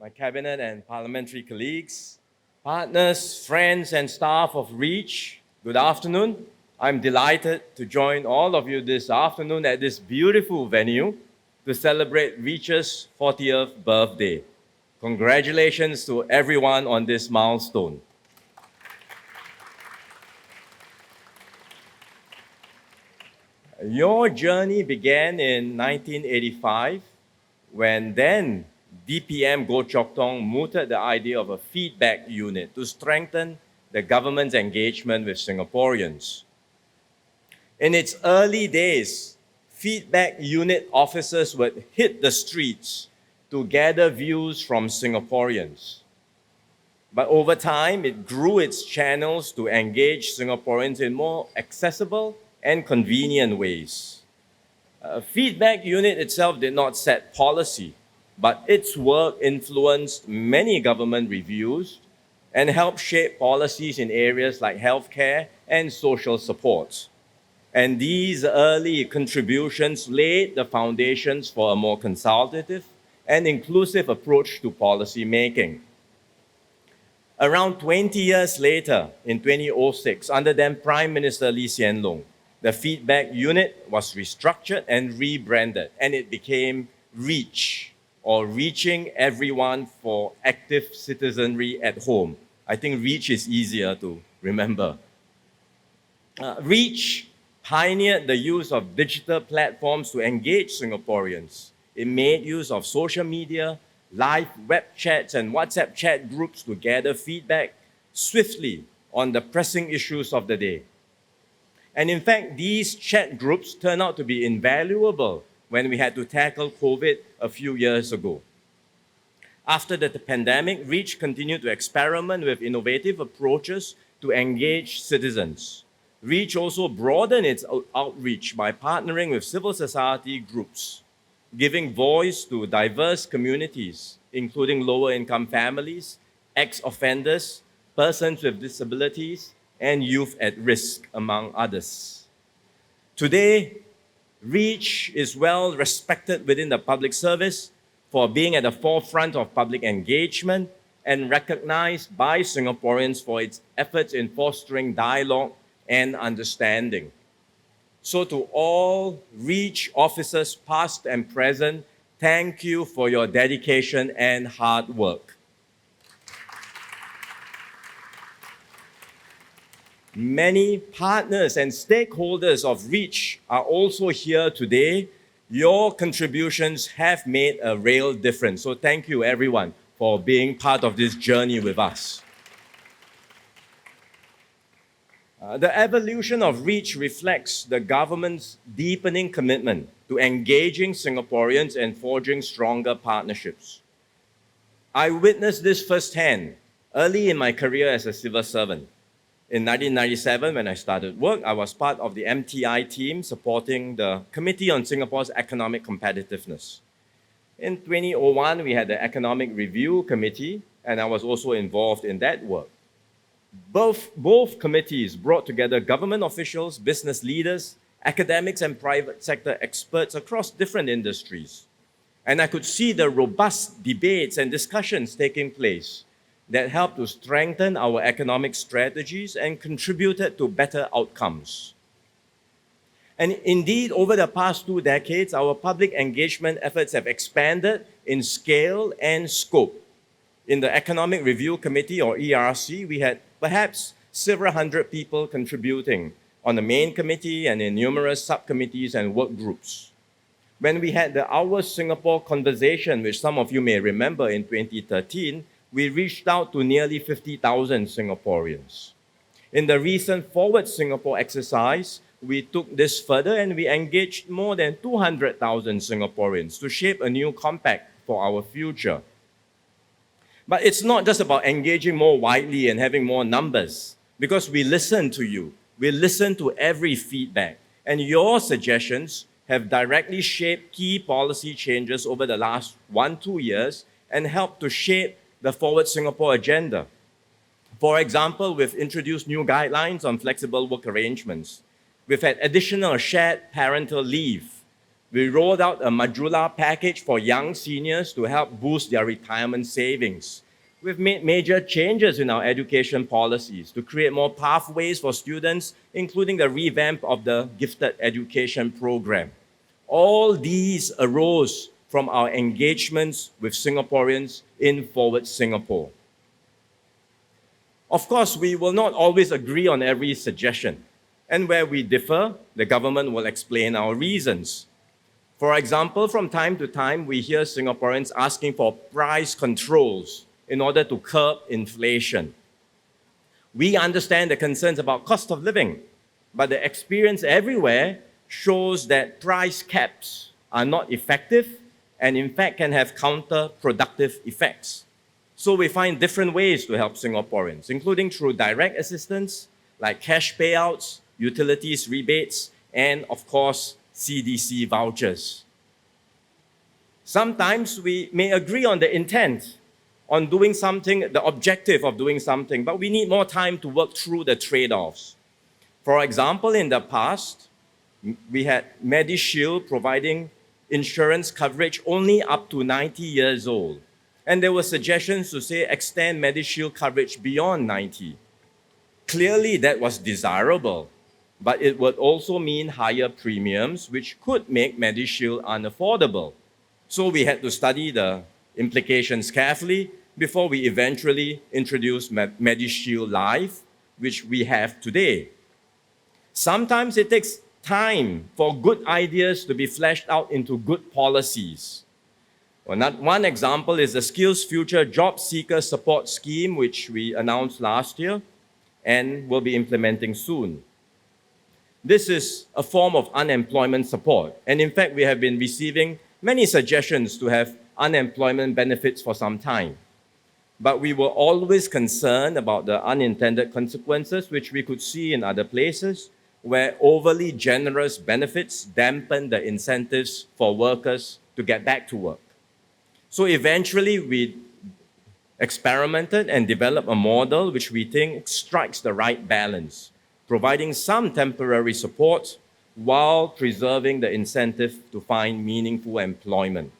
my cabinet and parliamentary colleagues, partners, friends, and staff of REACH, good afternoon. I'm delighted to join all of you this afternoon at this beautiful venue to celebrate REACH's 40th birthday. Congratulations to everyone on this milestone. Your journey began in 1985 when then DPM Goh Chok Tong mooted the idea of a feedback unit to strengthen the government's engagement with Singaporeans. In its early days, feedback unit officers would hit the streets to gather views from Singaporeans. But over time, it grew its channels to engage Singaporeans in more accessible and convenient ways. Feedback unit itself did not set policy, but its work influenced many government reviews and helped shape policies in areas like healthcare and social support. And these early contributions laid the foundations for a more consultative and inclusive approach to policy making. Around 20 years later, in 2006, under then Prime Minister Lee Hsien Loong, the feedback unit was restructured and rebranded, and it became REACH, or Reaching Everyone for Active Citizenry at Home. I think REACH is easier to remember. REACH pioneered the use of digital platforms to engage Singaporeans. It made use of social media, live web chats, and WhatsApp chat groups to gather feedback swiftly on the pressing issues of the day. And in fact, these chat groups turned out to be invaluable when we had to tackle COVID a few years ago. After the pandemic, REACH continued to experiment with innovative approaches to engage citizens. REACH also broadened its outreach by partnering with civil society groups, giving voice to diverse communities, including lower-income families, ex-offenders, persons with disabilities, and youth at risk, among others. Today, REACH is well respected within the public service for being at the forefront of public engagement and recognized by Singaporeans for its efforts in fostering dialogue and understanding. So to all REACH officers, past and present, thank you for your dedication and hard work. Many partners and stakeholders of REACH are also here today. Your contributions have made a real difference. So thank you everyone for being part of this journey with us. The evolution of REACH reflects the government's deepening commitment to engaging Singaporeans and forging stronger partnerships. I witnessed this firsthand early in my career as a civil servant. In 1997, when I started work, I was part of the MTI team supporting the Committee on Singapore's Economic Competitiveness. In 2001, we had the Economic Review Committee, and I was also involved in that work. Both committees brought together government officials, business leaders, academics, and private sector experts across different industries. And I could see the robust debates and discussions taking place that helped to strengthen our economic strategies and contributed to better outcomes. And indeed, over the past 2 decades, our public engagement efforts have expanded in scale and scope. In the Economic Review Committee, or ERC, we had perhaps several hundred people contributing on the main committee and in numerous subcommittees and work groups. When we had the Our Singapore conversation, which some of you may remember in 2013, we reached out to nearly 50,000 Singaporeans. In the recent Forward Singapore exercise, we took this further and we engaged more than 200,000 Singaporeans to shape a new compact for our future. But it's not just about engaging more widely and having more numbers, because we listen to you. We listen to every feedback, and your suggestions have directly shaped key policy changes over the last 1-2 years and helped to shape the Forward Singapore agenda. For example, we've introduced new guidelines on flexible work arrangements. We've had additional shared parental leave. We rolled out a Majula package for young seniors to help boost their retirement savings. We've made major changes in our education policies to create more pathways for students, including the revamp of the gifted education program. All these arose from our engagements with Singaporeans in Forward Singapore. Of course, we will not always agree on every suggestion, and where we differ, the government will explain our reasons. For example, from time to time, we hear Singaporeans asking for price controls in order to curb inflation. We understand the concerns about cost of living, but the experience everywhere shows that price caps are not effective and in fact can have counterproductive effects. So we find different ways to help Singaporeans, including through direct assistance, like cash payouts, utilities rebates, and of course, CDC vouchers. Sometimes we may agree on the intent, on doing something, the objective of doing something, but we need more time to work through the trade-offs. For example, in the past, we had MediShield providing insurance coverage only up to 90 years old. And there were suggestions to say extend MediShield coverage beyond 90. Clearly, that was desirable, but it would also mean higher premiums, which could make MediShield unaffordable. So we had to study the implications carefully before we eventually introduced MediShield Life, which we have today. Sometimes it takes time for good ideas to be fleshed out into good policies. One example is the Skills Future Job Seeker Support Scheme, which we announced last year and will be implementing soon. This is a form of unemployment support, and in fact, we have been receiving many suggestions to have unemployment benefits for some time. But we were always concerned about the unintended consequences, which we could see in other places, where overly generous benefits dampen the incentives for workers to get back to work. So eventually, we experimented and developed a model which we think strikes the right balance, providing some temporary support while preserving the incentive to find meaningful employment.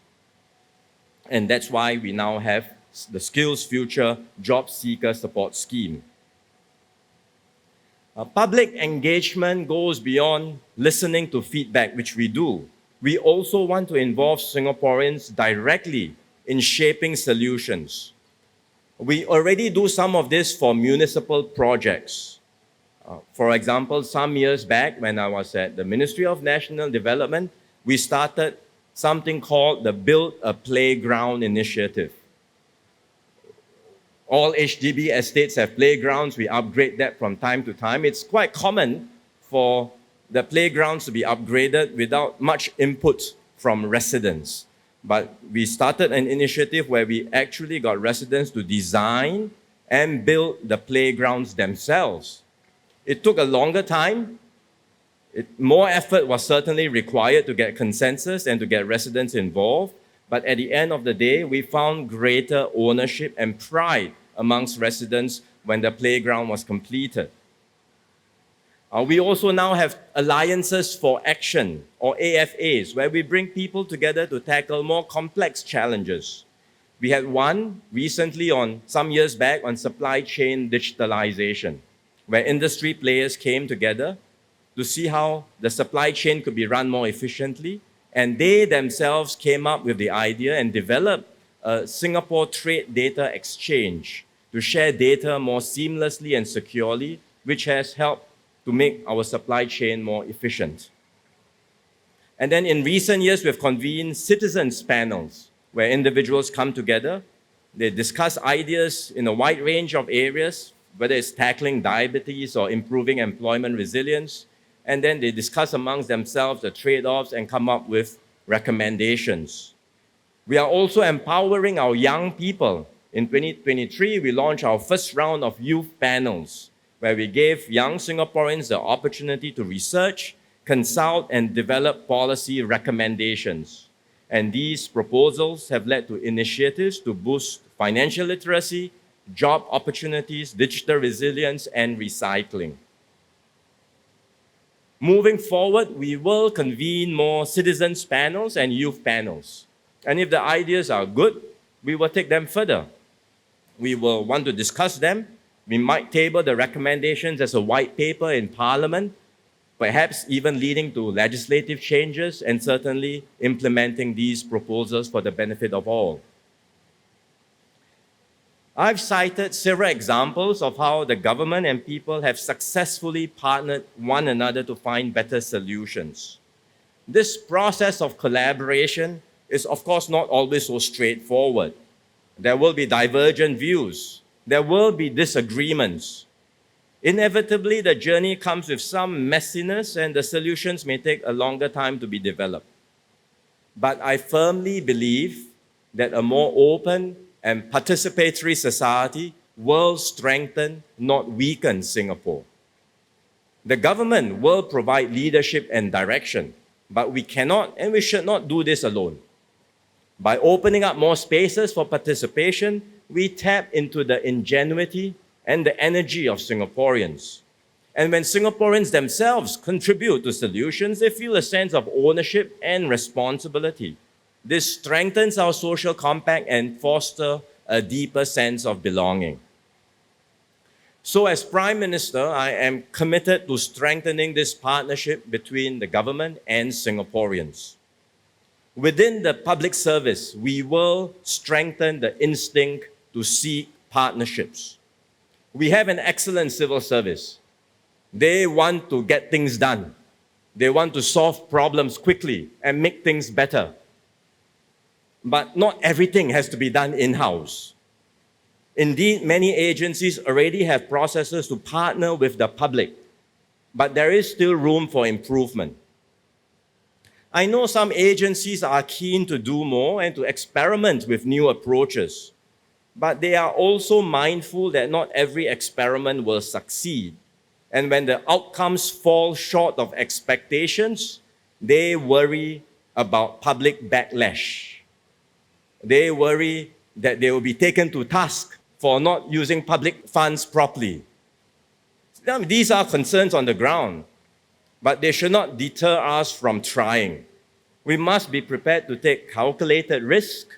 And that's why we now have the Skills Future Job Seeker Support Scheme. Public engagement goes beyond listening to feedback, which we do. We also want to involve Singaporeans directly in shaping solutions. We already do some of this for municipal projects. For example, some years back when I was at the Ministry of National Development, we started something called the Build a Playground initiative. All HDB estates have playgrounds. We upgrade that from time to time. It's quite common for the playgrounds to be upgraded without much input from residents. But we started an initiative where we actually got residents to design and build the playgrounds themselves. It took a longer time. More effort was certainly required to get consensus and to get residents involved. But at the end of the day, we found greater ownership and pride amongst residents when the playground was completed. We also now have Alliances for Action, or AFAs, where we bring people together to tackle more complex challenges. We had one recently some years back on supply chain digitalization, where industry players came together to see how the supply chain could be run more efficiently, and they themselves came up with the idea and developed a Singapore Trade Data Exchange to share data more seamlessly and securely, which has helped to make our supply chain more efficient. And then in recent years, we've convened citizens panels where individuals come together. They discuss ideas in a wide range of areas, whether it's tackling diabetes or improving employment resilience. And then they discuss amongst themselves the trade-offs and come up with recommendations. We are also empowering our young people. In 2023, we launched our first round of youth panels, where we gave young Singaporeans the opportunity to research, consult, and develop policy recommendations. And these proposals have led to initiatives to boost financial literacy, job opportunities, digital resilience, and recycling. Moving forward, we will convene more citizens panels and youth panels. And if the ideas are good, we will take them further. We will want to discuss them. We might table the recommendations as a white paper in Parliament, perhaps even leading to legislative changes and certainly implementing these proposals for the benefit of all. I've cited several examples of how the government and people have successfully partnered one another to find better solutions. This process of collaboration is, of course, not always so straightforward. There will be divergent views. There will be disagreements. Inevitably, the journey comes with some messiness and the solutions may take a longer time to be developed. But I firmly believe that a more open and participatory society will strengthen, not weaken Singapore. The government will provide leadership and direction, but we cannot and we should not do this alone. By opening up more spaces for participation, we tap into the ingenuity and the energy of Singaporeans. And when Singaporeans themselves contribute to solutions, they feel a sense of ownership and responsibility. This strengthens our social compact and fosters a deeper sense of belonging. So as Prime Minister, I am committed to strengthening this partnership between the government and Singaporeans. Within the public service, we will strengthen the instinct to seek partnerships. We have an excellent civil service. They want to get things done. They want to solve problems quickly and make things better. But not everything has to be done in-house. Indeed, many agencies already have processes to partner with the public, but there is still room for improvement. I know some agencies are keen to do more and to experiment with new approaches, but they are also mindful that not every experiment will succeed. And when the outcomes fall short of expectations, they worry about public backlash. They worry that they will be taken to task for not using public funds properly. Now, these are concerns on the ground, but they should not deter us from trying. We must be prepared to take calculated risk,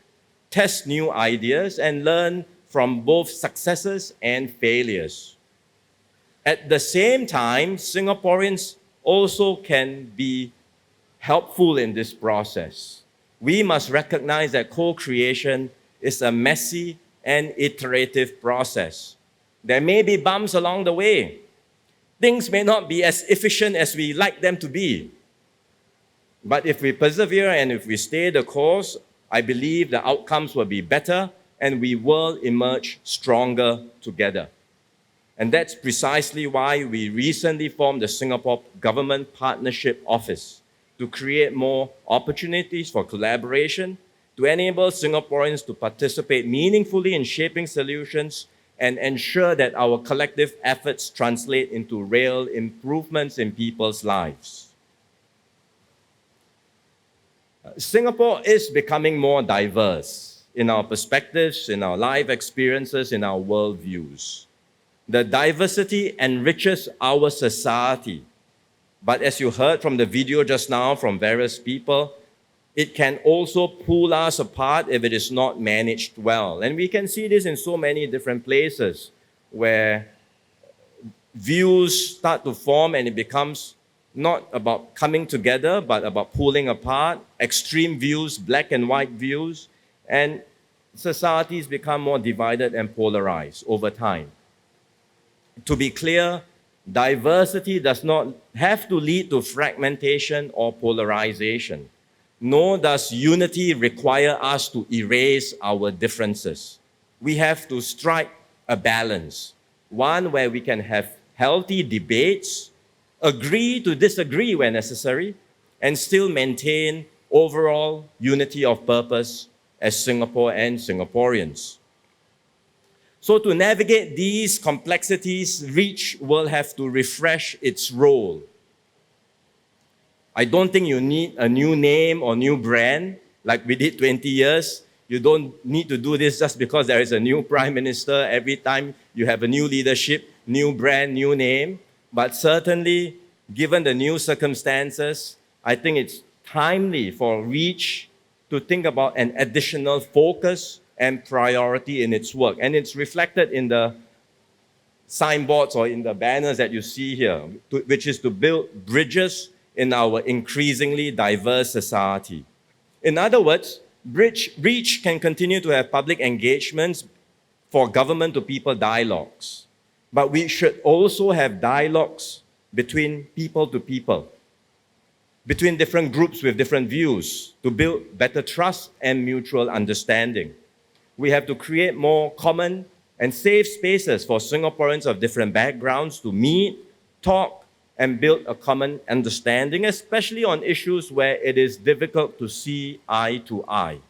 test new ideas, and learn from both successes and failures. At the same time, Singaporeans also can be helpful in this process. We must recognize that co-creation is a messy and iterative process. There may be bumps along the way. Things may not be as efficient as we like them to be. But if we persevere and if we stay the course, I believe the outcomes will be better and we will emerge stronger together. And that's precisely why we recently formed the Singapore Government Partnership Office to create more opportunities for collaboration, to enable Singaporeans to participate meaningfully in shaping solutions and ensure that our collective efforts translate into real improvements in people's lives. Singapore is becoming more diverse in our perspectives, in our life experiences, in our worldviews. The diversity enriches our society. But as you heard from the video just now from various people, it can also pull us apart if it is not managed well. And we can see this in so many different places where views start to form and it becomes not about coming together, but about pulling apart, extreme views, black and white views, and societies become more divided and polarized over time. To be clear, diversity does not have to lead to fragmentation or polarization, nor does unity require us to erase our differences. We have to strike a balance, one where we can have healthy debates, agree to disagree where necessary, and still maintain overall unity of purpose as Singapore and Singaporeans. So to navigate these complexities, REACH will have to refresh its role. I don't think you need a new name or new brand like we did 20 years. You don't need to do this just because there is a new prime minister. Every time you have a new leadership, new brand, new name. But certainly Given the new circumstances, I think it's timely for REACH to think about an additional focus and priority in its work. And it's reflected in the signboards or in the banners that you see here, which is to build bridges in our increasingly diverse society. In other words, REACH can continue to have public engagements for government-to-people dialogues, but we should also have dialogues between people to people, between different groups with different views, to build better trust and mutual understanding. We have to create more common and safe spaces for Singaporeans of different backgrounds to meet, talk, and build a common understanding, especially on issues where it is difficult to see eye to eye.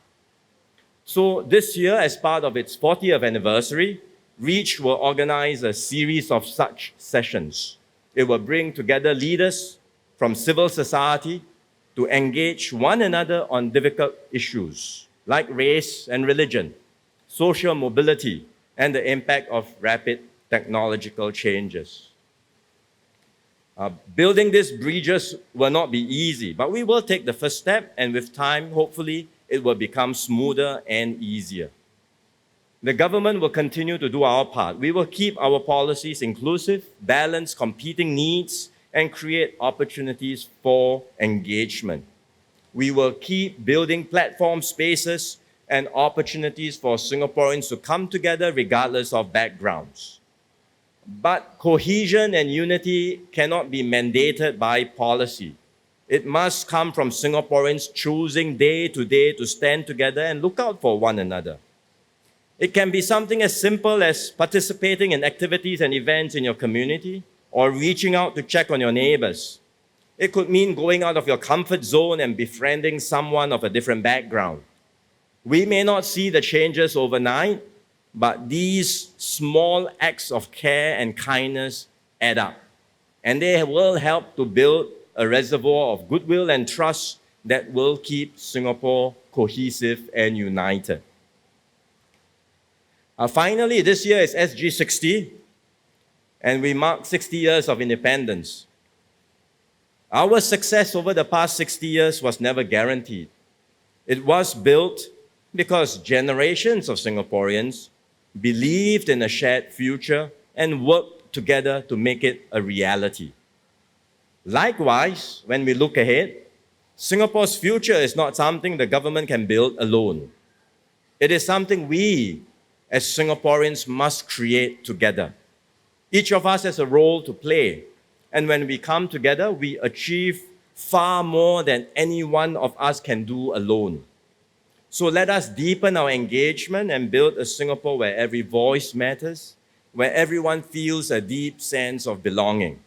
So this year, as part of its 40th anniversary, REACH will organize a series of such sessions. It will bring together leaders from civil society to engage one another on difficult issues like race and religion, social mobility, and the impact of rapid technological changes. Building these bridges will not be easy, but we will take the first step, and with time, hopefully, it will become smoother and easier. The government will continue to do our part. We will keep our policies inclusive, balance competing needs, and create opportunities for engagement. We will keep building platform spaces and opportunities for Singaporeans to come together regardless of backgrounds. But cohesion and unity cannot be mandated by policy. It must come from Singaporeans choosing day to day to stand together and look out for one another. It can be something as simple as participating in activities and events in your community or reaching out to check on your neighbors. It could mean going out of your comfort zone and befriending someone of a different background. We may not see the changes overnight, but these small acts of care and kindness add up. And they will help to build a reservoir of goodwill and trust that will keep Singapore cohesive and united. Finally, this year is SG60, and we mark 60 years of independence. Our success over the past 60 years was never guaranteed. It was built because generations of Singaporeans believed in a shared future and worked together to make it a reality. Likewise, when we look ahead, Singapore's future is not something the government can build alone. It is something we, as Singaporeans, must create together. Each of us has a role to play, and when we come together, we achieve far more than any one of us can do alone. So let us deepen our engagement and build a Singapore where every voice matters, where everyone feels a deep sense of belonging.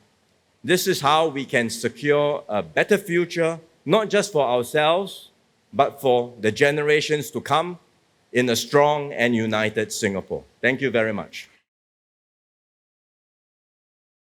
This is how we can secure a better future, not just for ourselves, but for the generations to come in a strong and united Singapore. Thank you very much.